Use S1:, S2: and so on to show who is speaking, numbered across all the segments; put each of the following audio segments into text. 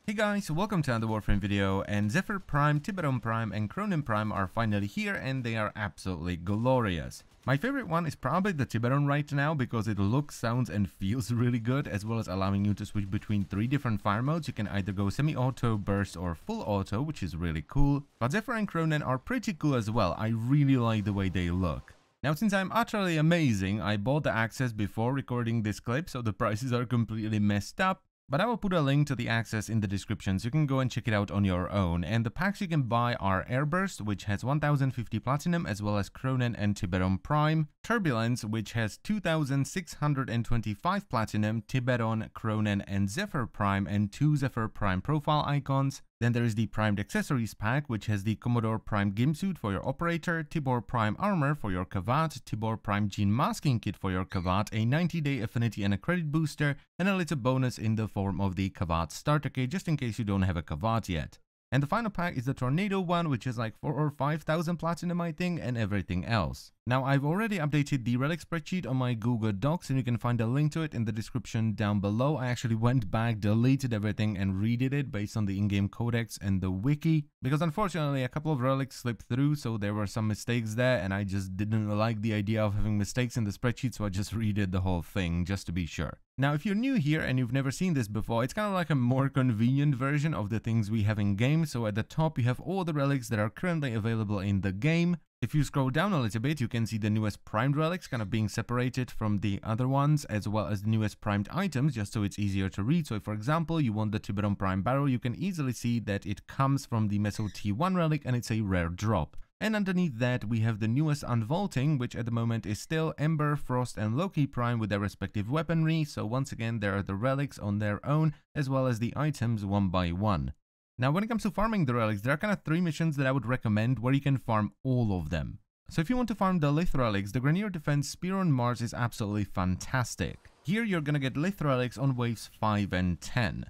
S1: Hey guys, welcome to another Warframe video, and Zephyr Prime, Tiberon Prime and Cronin Prime are finally here and they are absolutely glorious. My favorite one is probably the Tiberon right now because it looks, sounds and feels really good, as well as allowing you to switch between 3 different fire modes. You can either go semi-auto, burst or full auto, which is really cool. But Zephyr and Cronin are pretty cool as well. I really like the way they look. Now, since I'm utterly amazing, I bought the access before recording this clip, so the prices are completely messed up. But I will put a link to the access in the description so you can go and check it out on your own. And the packs you can buy are Airburst, which has 1050 Platinum, as well as Cronin and Tiberon Prime. Turbulence, which has 2625 Platinum, Tiberon, Cronin and Zephyr Prime, and 2 Zephyr Prime profile icons. Then there is the Primed Accessories pack, which has the Commodore Prime Gimsuit for your Operator, Tibor Prime Armor for your Kavat, Tibor Prime Gene Masking Kit for your Kavat, a 90-day affinity and a credit booster, and a little bonus in the form of the Kavat Starter Kit, just in case you don't have a Kavat yet. And the final pack is the Tornado one, which is like 4,000 or 5,000 Platinum, I think, and everything else. Now, I've already updated the Relic Spreadsheet on my Google Docs, and you can find a link to it in the description down below. I actually went back, deleted everything, and redid it based on the in-game codex and the wiki, because unfortunately a couple of relics slipped through, so there were some mistakes there, and I just didn't like the idea of having mistakes in the spreadsheet, so I just redid the whole thing, just to be sure. Now, if you're new here and you've never seen this before, it's kind of like a more convenient version of the things we have in game. So at the top, you have all the relics that are currently available in the game. If you scroll down a little bit, you can see the newest primed relics kind of being separated from the other ones, as well as the newest primed items, just so it's easier to read. So if, for example, you want the Tiberon Prime Barrel, you can easily see that it comes from the Meso T1 relic and it's a rare drop. And underneath that, we have the newest Unvaulting, which at the moment is still Ember, Frost and Loki Prime with their respective weaponry. So once again, there are the relics on their own, as well as the items one by one. Now, when it comes to farming the relics, there are kind of 3 missions that I would recommend where you can farm all of them. So if you want to farm the Lith relics, the Grenier Defense Spear on Mars is absolutely fantastic. Here you're gonna get Lith relics on waves 5 and 10.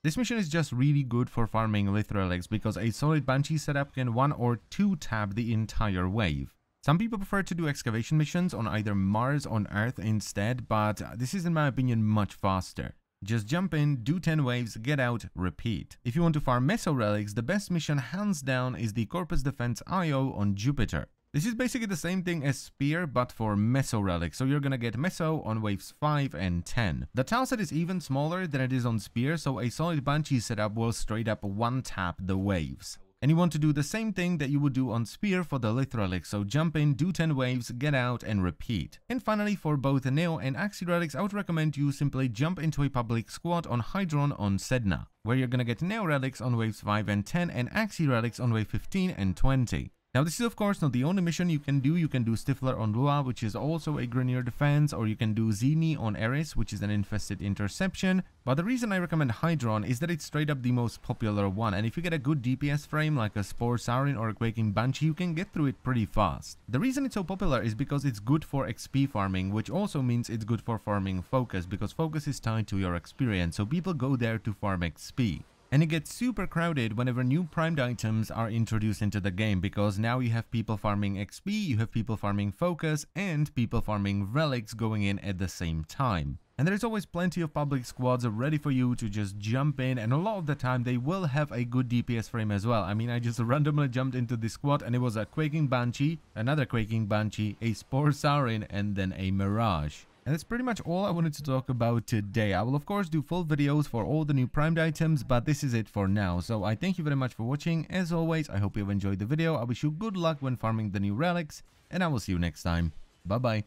S1: This mission is just really good for farming Lith relics because a solid Banshee setup can 1 or 2 tap the entire wave. Some people prefer to do excavation missions on either Mars or Earth instead, but this is in my opinion much faster. Just jump in, do 10 waves, get out, repeat. If you want to farm Meso relics, the best mission hands down is the Corpus Defense IO on Jupiter. This is basically the same thing as Spear, but for Meso relics, so you're gonna get Meso on waves 5 and 10. The tileset is even smaller than it is on Spear, so a solid Banshee setup will straight up 1-tap the waves. And you want to do the same thing that you would do on Spear for the Lith relics, so jump in, do 10 waves, get out and repeat. And finally, for both Neo and Axii relics, I would recommend you simply jump into a public squad on Hydron on Sedna, where you're gonna get Neo relics on waves 5 and 10 and Axii relics on wave 15 and 20. Now, this is of course not the only mission you can do. You can do Stifler on Lua, which is also a Grenier Defense, or you can do Zini on Eris, which is an infested interception. But the reason I recommend Hydron is that it's straight up the most popular one, and if you get a good DPS frame like a Spore Saurin or a Quaking Banshee, you can get through it pretty fast. The reason it's so popular is because it's good for XP farming, which also means it's good for farming focus, because focus is tied to your experience, so people go there to farm XP. And it gets super crowded whenever new primed items are introduced into the game, because now you have people farming XP, you have people farming focus, and people farming relics going in at the same time. And there's always plenty of public squads ready for you to just jump in, and a lot of the time they will have a good DPS frame as well. I mean, I just randomly jumped into this squad and it was a Quaking Banshee, another Quaking Banshee, a Spore Saurin, and then a Mirage. And that's pretty much all I wanted to talk about today. I will of course do full videos for all the new primed items, but this is it for now. So I thank you very much for watching. As always, I hope you have enjoyed the video. I wish you good luck when farming the new relics, and I will see you next time. Bye bye.